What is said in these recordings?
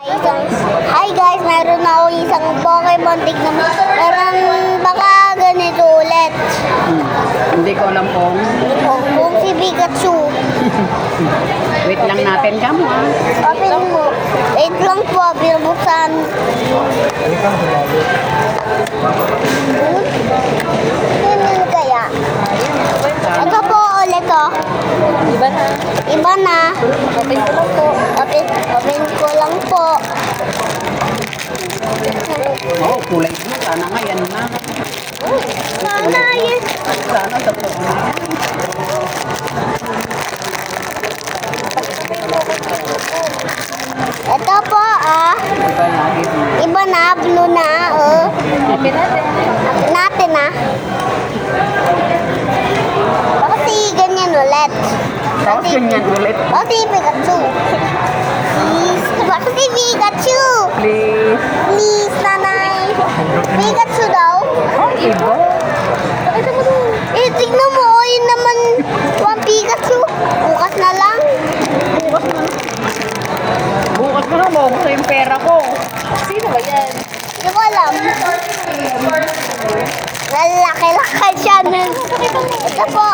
Hi guys, meron ako isang Pokemon. Tignan mo. Parang baka ganito ulit. Hindi ko alam Kung si Pikachu. Wait lang natin kamo ha. Open mo. Wait lang po, binubuksan. Sino kaya? Ito po ulit oh. Iba na. Iba na. Open ko lang po. Open ko lang po. Oh, kulay blue. Sana nga yan na. Sana yes. Sana totoo na. Ito po ah. Iba lagi. Iba na, blue na oh. Open natin. Open natin ah. Bakit si ganyan ulit? Tapos ganyan ulit. Bakit si Pikachu? Please. Bakit si Pikachu? Please. Please, nanay. Pikachu daw. Oh, iba. Pakita mo doon. Tignan mo. Oh, yun naman. One Pikachu. Bukas na lang. Bukas mo na maubos na yung pera ko. Sino ba yan? Hindi ko alam. Lalaki-laki siya. Ito po.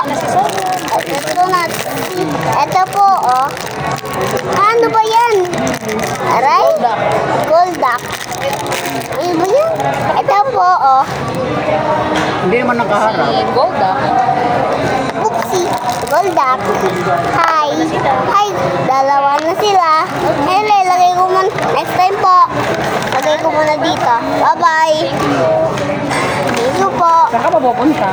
Ito po, oh. Ano ba yan? Aray? Golduck. Ano ba yan? Ito po, oh. Hindi naman nakaharap. Si Gold ah. Oopsie. Golduck. Hi. Hi. Dalawa na sila. Hele, lagay ko muna. Next time po. Lagay ko muna dito. Bye-bye. Thank you po. Saan ka mapupunta?